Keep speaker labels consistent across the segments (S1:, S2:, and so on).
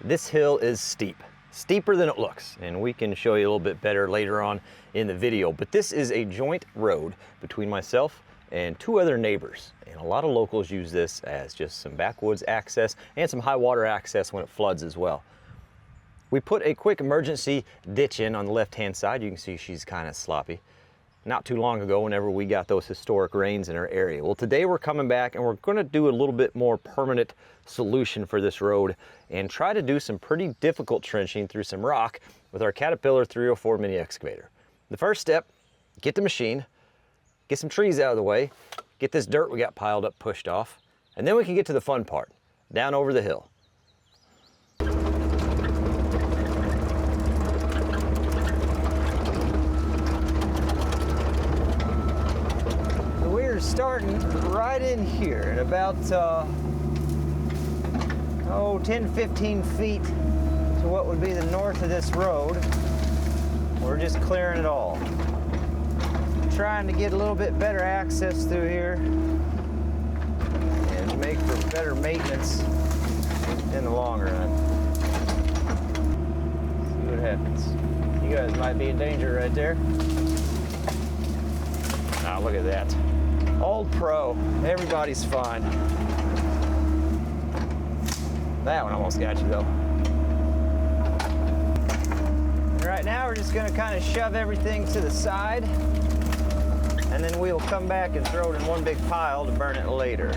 S1: This hill is steep, steeper than it looks, and we can show you a little bit better later on in the video. But this is a joint road between myself and two other neighbors, and a lot of locals use this as just some backwoods access and some high water access when it floods as well. We put a quick emergency ditch in on the left hand side. You can see she's kind of sloppy. Not too long ago, whenever we got those historic rains in our area. Well, today we're coming back and we're going to do a little bit more permanent solution for this road and try to do some pretty difficult trenching through some rock with our Caterpillar 304 mini excavator. The first step, get the machine, get some trees out of the way, get this dirt we got piled up pushed off, and then we can get to the fun part, down over the hill. Starting right in here at about 10-15 feet to what would be the north of this road. We're just clearing it all, trying to get a little bit better access through here and make for better maintenance in the long run. See what happens. You guys might be in danger right there. Ah, look at that. Old pro, everybody's fine. That one almost got you though. And right now we're just gonna kind of shove everything to the side, and then we'll come back and throw it in one big pile to burn it later.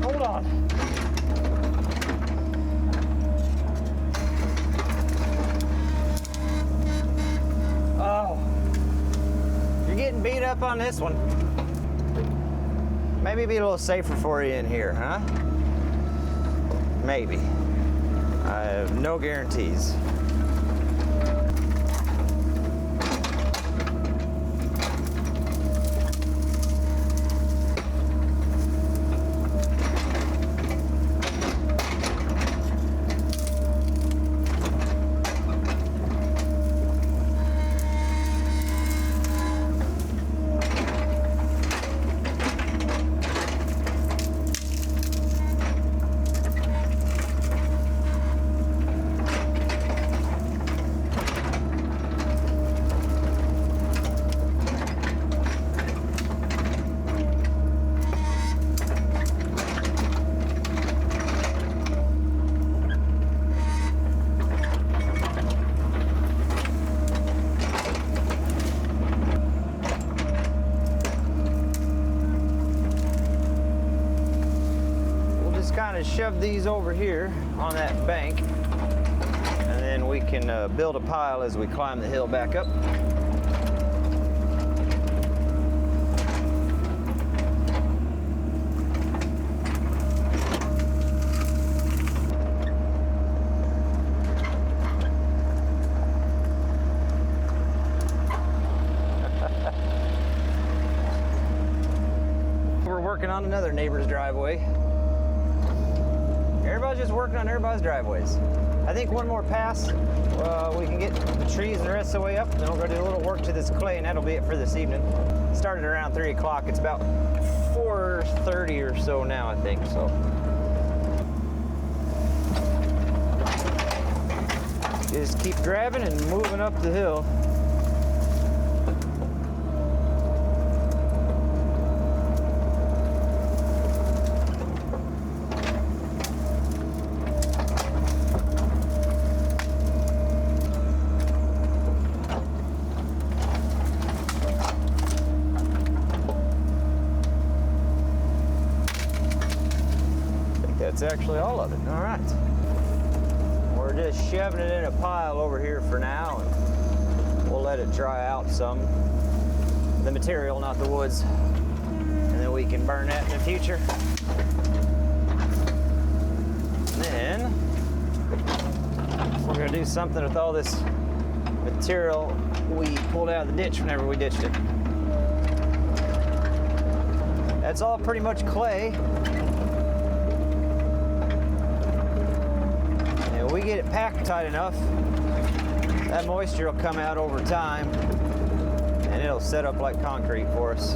S1: Hold on. Oh, you're getting beat up on this one. Maybe be a little safer for you in here, huh? Maybe. I have no guarantees. Kind of shove these over here on that bank, and then we can build a pile as we climb the hill back up. We're working on another neighbor's driveway. Everybody's just working on everybody's driveways. I think one more pass, we can get the trees and the rest of the way up, then we'll go do a little work to this clay, and that'll be it for this evening. Started around 3 o'clock. It's about 4:30 or so now, I think. So Just keep grabbing and moving up the hill. That's actually all of it. All right. We're just shoving it in a pile over here for now, and we'll let it dry out some. The material, not the woods. And then we can burn that in the future. And then we're gonna do something with all this material we pulled out of the ditch whenever we ditched it. That's all pretty much clay. We get it packed tight enough, that moisture will come out over time and it'll set up like concrete for us.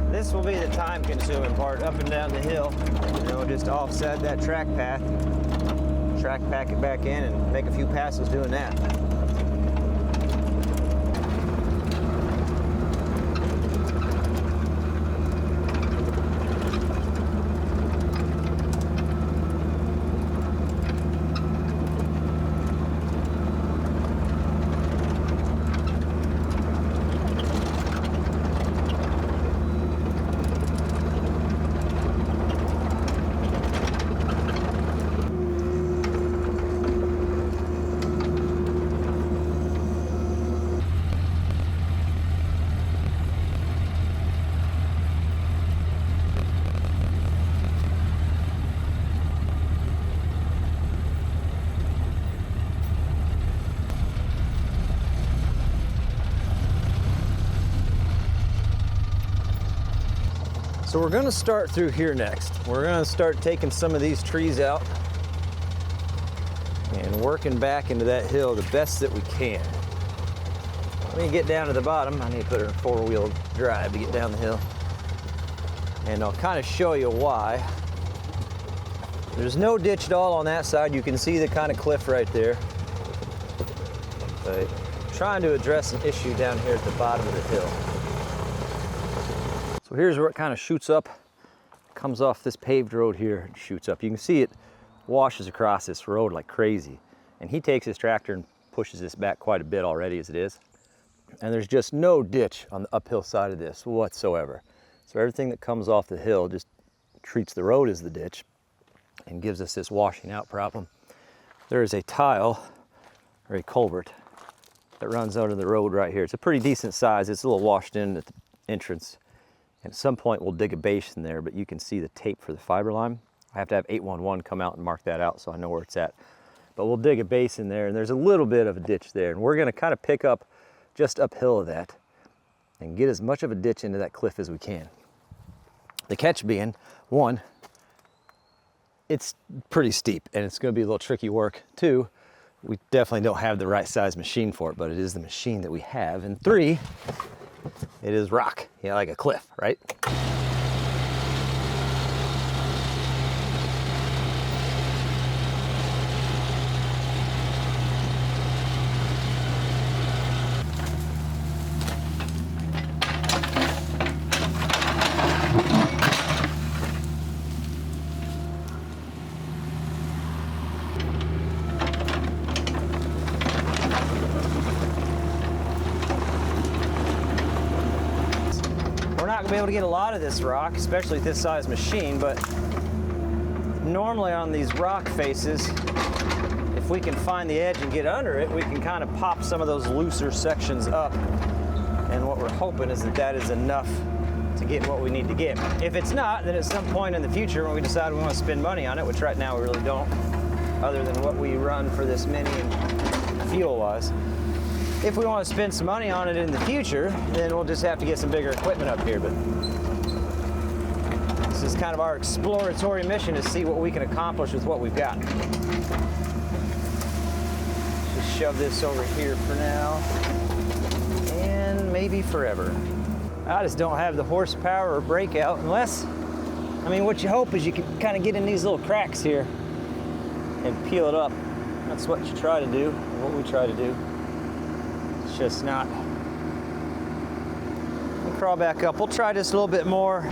S1: This will be the time consuming part, up and down the hill. Just offset that track path, track pack it back in and make a few passes doing that. So we're gonna start through here next. We're gonna start taking some of these trees out and working back into that hill the best that we can. When you get down to the bottom, I need to put it in four-wheel drive to get down the hill. And I'll kind of show you why. There's no ditch at all on that side. You can see the kind of cliff right there. But trying to address an issue down here at the bottom of the hill. So here's where it kind of shoots up, comes off this paved road here and shoots up. You can see it washes across this road like crazy. And he takes his tractor and pushes this back quite a bit already as it is. And there's just no ditch on the uphill side of this whatsoever. So everything that comes off the hill just treats the road as the ditch and gives us this washing out problem. There is a tile or a culvert that runs under the road right here. It's a pretty decent size. It's a little washed in at the entrance. And at some point we'll dig a basin there, but you can see the tape for the fiber line. I have to have 811 come out and mark that out so I know where it's at. But we'll dig a basin there, and there's a little bit of a ditch there. And we're gonna kind of pick up just uphill of that and get as much of a ditch into that cliff as we can. The catch being, one, it's pretty steep and it's gonna be a little tricky work. Two, we definitely don't have the right size machine for it, but it is the machine that we have. And three, it is rock, like a cliff, right? Be able to get a lot of this rock, especially with this size machine, but normally on these rock faces, if we can find the edge and get under it, we can kind of pop some of those looser sections up. And what we're hoping is that that is enough to get what we need to get. If it's not, then at some point in the future when we decide we want to spend money on it, which right now we really don't, other than what we run for this Mini and fuel-wise. If we want to spend some money on it in the future, then we'll just have to get some bigger equipment up here. But this is kind of our exploratory mission, to see what we can accomplish with what we've got. Just shove this over here for now. maybe forever. I just don't have the horsepower or breakout unless, I mean, what you hope is you can kind of get in these little cracks here and peel it up. That's what you try to do, what we try to do. It's just not. We'll crawl back up. We'll try just a little bit more.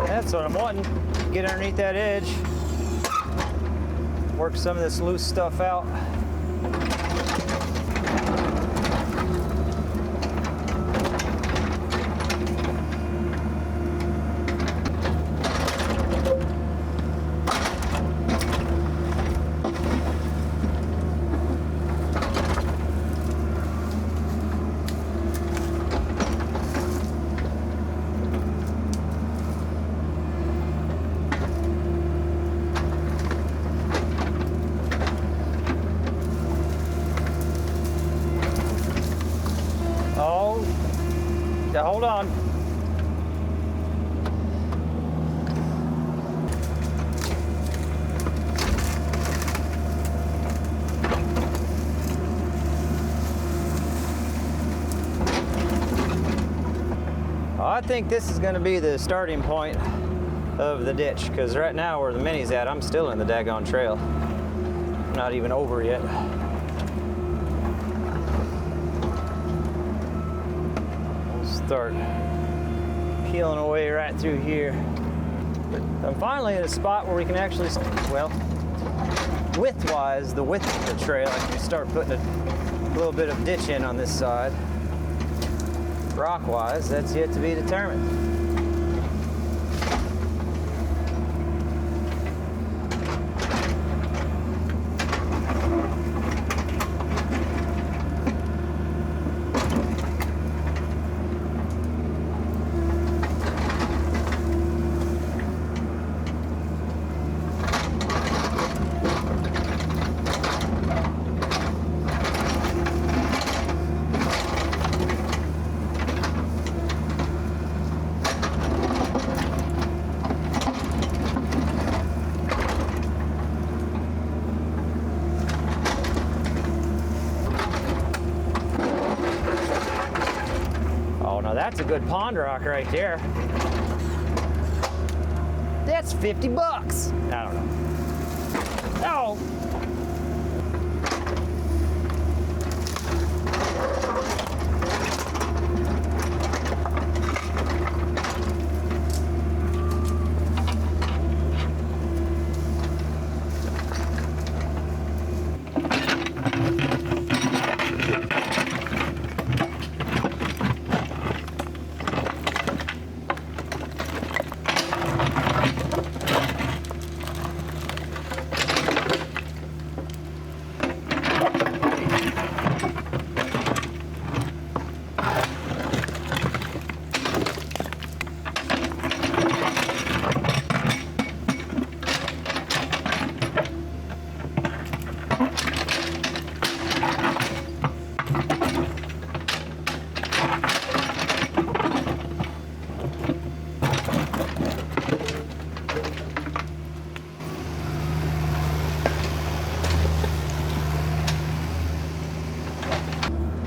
S1: That's what I'm wanting. Get underneath that edge. Work some of this loose stuff out. Hold on. I think this is going to be the starting point of the ditch, because right now where the Mini's at, I'm still in the daggone trail. I'm not even over yet. Start peeling away right through here. I'm finally in a spot where we can actually, well, width-wise, the width of the trail, I can start putting a little bit of ditch in on this side. Rock-wise, that's yet to be determined. That's a good pond rock right there. That's 50 bucks. I don't know. Oh.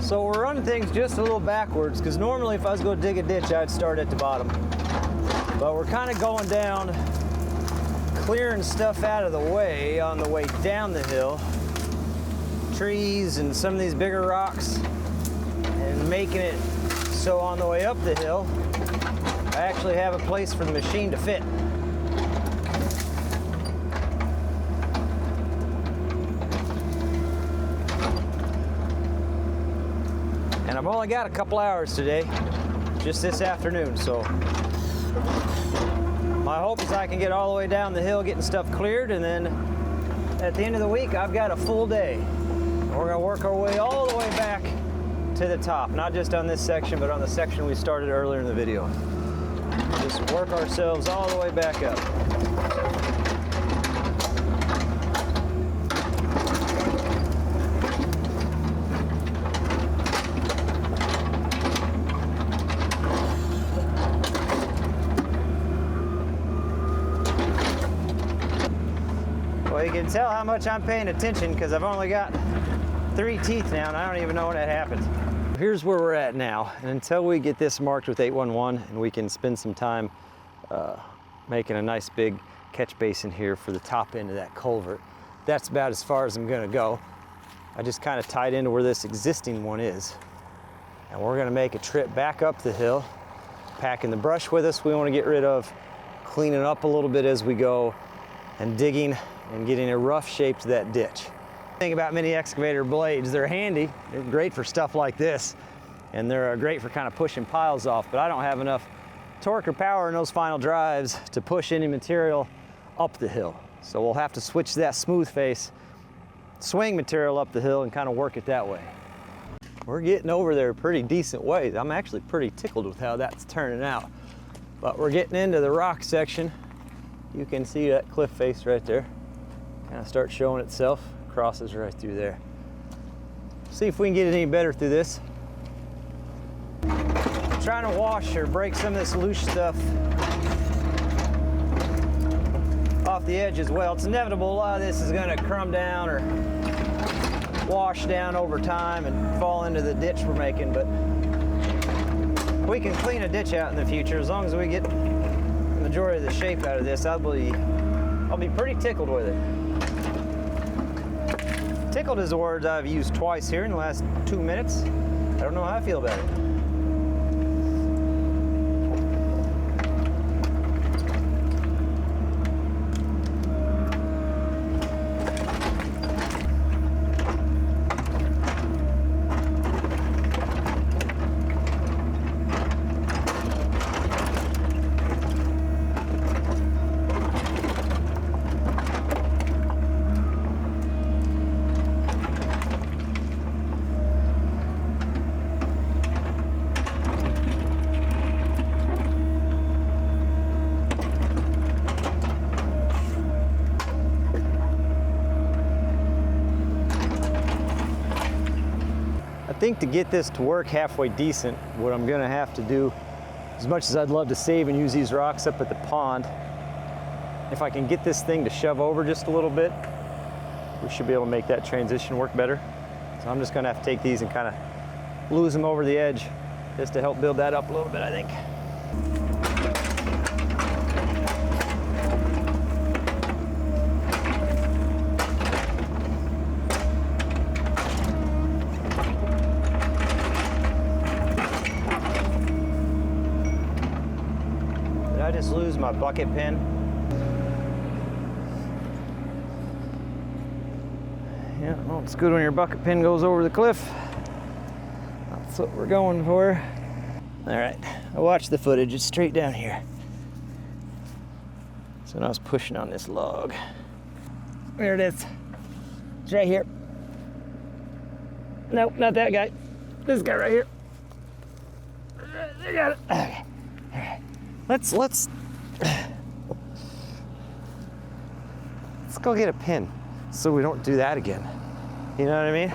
S1: So we're running things just a little backwards, because normally if I was going to dig a ditch, I'd start at the bottom. But we're kind of going down clearing stuff out of the way on the way down the hill. Trees and some of these bigger rocks, and making it so on the way up the hill, I actually have a place for the machine to fit. And I've only got a couple hours today, just this afternoon, so my hope is I can get all the way down the hill getting stuff cleared, and then at the end of the week I've got a full day. We're gonna work our way all the way back to the top, not just on this section, but on the section we started earlier in the video. Just work ourselves all the way back up. Well, you can tell how much I'm paying attention because I've only got 3 teeth now, and I don't even know when that happens. Here's where we're at now, and until we get this marked with 811 and we can spend some time making a nice big catch basin here for the top end of that culvert, that's about as far as I'm gonna go. I just kind of tied into where this existing one is, and we're gonna make a trip back up the hill, packing the brush with us we want to get rid of, cleaning up a little bit as we go, and digging and getting a rough shape to that ditch. Thing about mini excavator blades, they're handy, they're great for stuff like this, and they're great for kind of pushing piles off, but I don't have enough torque or power in those final drives to push any material up the hill. So we'll have to switch that smooth face swing material up the hill and kind of work it that way. We're getting over there a pretty decent way. I'm actually pretty tickled with how that's turning out. But we're getting into the rock section. You can see that cliff face right there. Kind of starts showing itself. Crosses right through there. See if we can get it any better through this. I'm trying to wash or break some of this loose stuff off the edge as well. It's inevitable a lot of this is going to crumb down or wash down over time and fall into the ditch we're making, but we can clean a ditch out in the future as long as we get the majority of the shape out of this. I'll be pretty tickled with it. Tickled is a word I've used twice here in the last 2 minutes. I don't know how I feel about it. I think to get this to work halfway decent, what I'm gonna have to do, as much as I'd love to save and use these rocks up at the pond, if I can get this thing to shove over just a little bit, we should be able to make that transition work better. So I'm just gonna have to take these and kind of lose them over the edge just to help build that up a little bit, I think. I just lose my bucket pin. Yeah, well, it's good when your bucket pin goes over the cliff. That's what we're going for. All right, I watched the footage. It's straight down here. So now I was pushing on this log. There it is. It's right here. Nope, not that guy. This guy right here. I got it. Okay. All right. Let's go get a pin so we don't do that again. You know what I mean?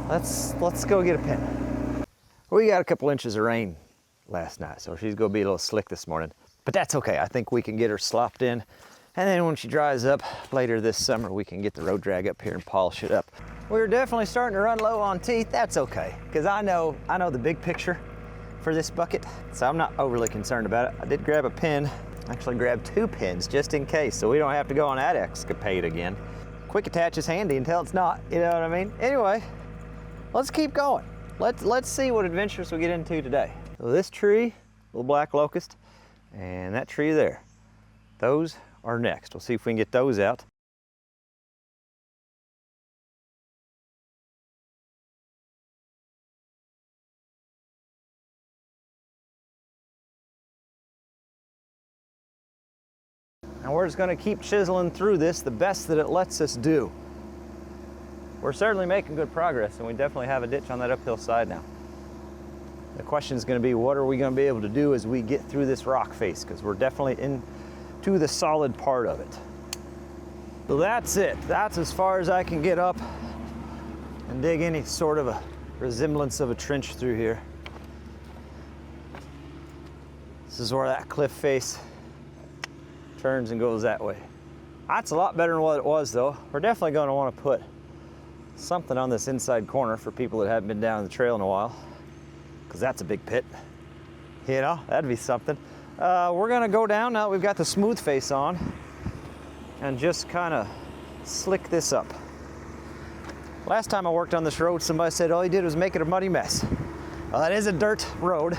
S1: Let's go get a pin. We got a couple inches of rain last night, so she's gonna be a little slick this morning. But that's okay. I think we can get her slopped in, and then when she dries up later this summer, we can get the road drag up here and polish it up. We're definitely starting to run low on teeth. That's okay, because I know the big picture for this bucket, so I'm not overly concerned about it. I did grab a pin Actually grab 2 pins just in case, so we don't have to go on that Excavator again. Quick attach is handy until it's not, you know what I mean? Anyway, let's keep going. Let's see what adventures we get into today. So this tree, little black locust, and that tree there, those are next. We'll see if we can get those out. And we're just going to keep chiseling through this the best that it lets us do. We're certainly making good progress, and we definitely have a ditch on that uphill side now. The question is going to be, what are we going to be able to do as we get through this rock face? Because we're definitely into the solid part of it. So that's it. That's as far as I can get up and dig any sort of a resemblance of a trench through here. This is where that cliff face turns and goes that way. That's a lot better than what it was, though. We're definitely going to want to put something on this inside corner for people that haven't been down the trail in a while, because that's a big pit. You know, that'd be something. We're going to go down now that we've got the smooth face on and just kind of slick this up. Last time I worked on this road, somebody said all he did was make it a muddy mess. Well, that is a dirt road,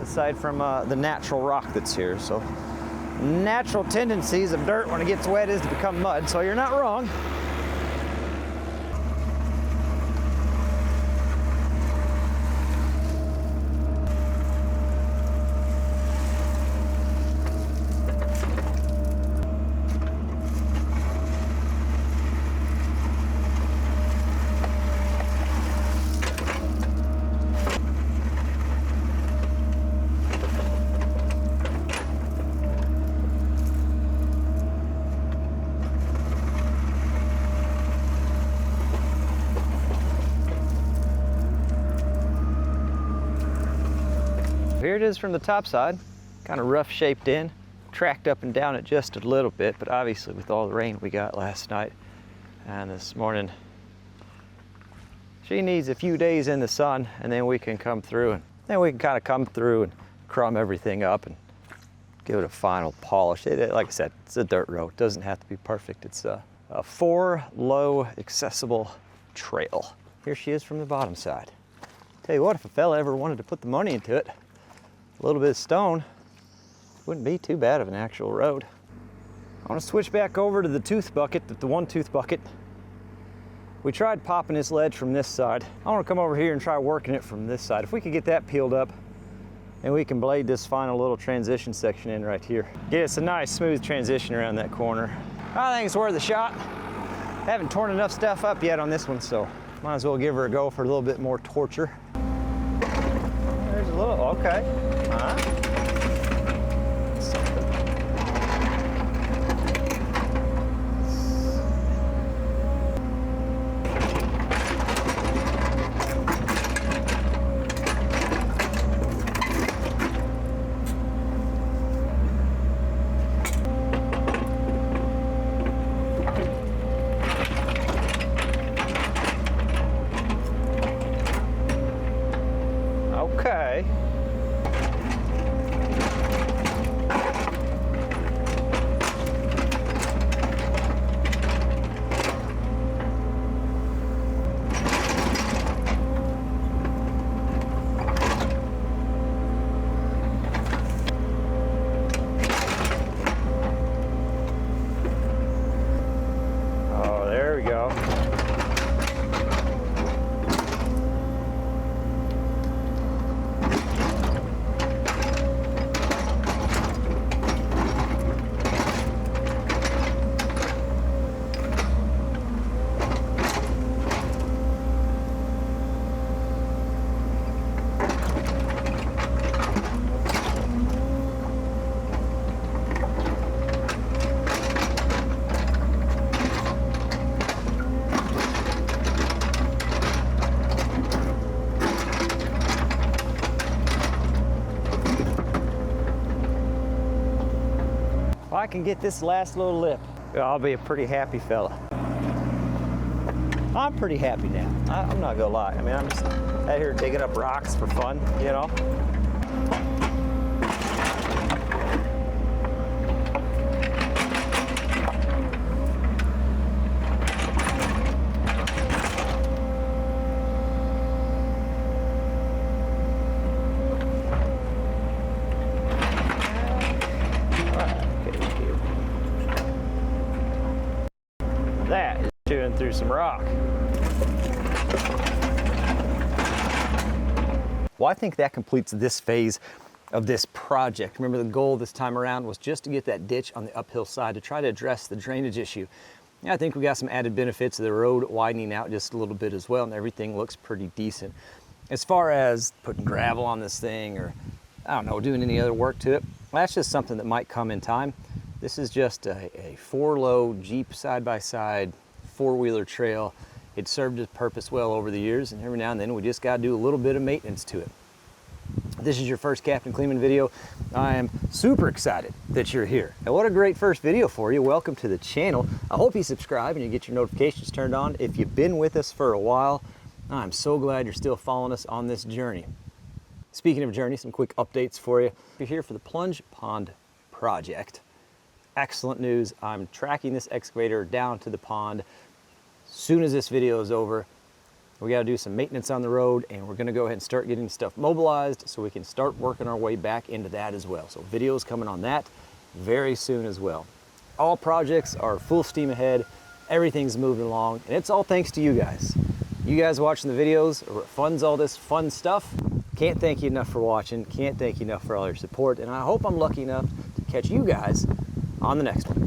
S1: aside from the natural rock that's here. So natural tendencies of dirt when it gets wet is to become mud, so you're not wrong. Here it is from the top side, kind of rough shaped in, tracked up and down it just a little bit, but obviously with all the rain we got last night and this morning, she needs a few days in the sun, and then we can come through, and then we can kind of come through and crumb everything up and give it a final polish. Like I said, it's a dirt road. It doesn't have to be perfect. It's a 4-low accessible trail. Here she is from the bottom side. Tell you what, if a fella ever wanted to put the money into it, a little bit of stone wouldn't be too bad of an actual road. I want to switch back over to the tooth bucket, the 1-tooth bucket. We tried popping this ledge from this side. I want to come over here and try working it from this side. If we could get that peeled up, and we can blade this final little transition section in right here. Get us a nice smooth transition around that corner. I think it's worth a shot. Haven't torn enough stuff up yet on this one, so might as well give her a go for a little bit more torture. There's a little, okay. All right. Okay. Oh, there we go. If I can get this last little lip, I'll be a pretty happy fella. I'm pretty happy now. I'm not gonna lie. I mean, I'm just out here digging up rocks for fun, you know? That is chewing through some rock. Well, I think that completes this phase of this project. Remember, the goal this time around was just to get that ditch on the uphill side to try to address the drainage issue. Yeah, I think we got some added benefits of the road widening out just a little bit as well, and everything looks pretty decent. As far as putting gravel on this thing or, I don't know, doing any other work to it, well, that's just something that might come in time. This is just a 4-low Jeep side-by-side four-wheeler trail. It served its purpose well over the years, and every now and then we just got to do a little bit of maintenance to it. This is your first Captain Kleeman video. I am super excited that you're here. And what a great first video for you. Welcome to the channel. I hope you subscribe and you get your notifications turned on. If you've been with us for a while, I'm so glad you're still following us on this journey. Speaking of journey, some quick updates for you. You're here for the Plunge Pond project. Excellent news. I'm tracking this excavator down to the pond. As soon as this video is over, we got to do some maintenance on the road, and we're going to go ahead and start getting stuff mobilized so we can start working our way back into that as well. So videos coming on that very soon as well. All projects are full steam ahead. Everything's moving along, and it's all thanks to you guys. You guys watching the videos are what funds all this fun stuff. Can't thank you enough for watching. Can't thank you enough for all your support, and I hope I'm lucky enough to catch you guys on the next one.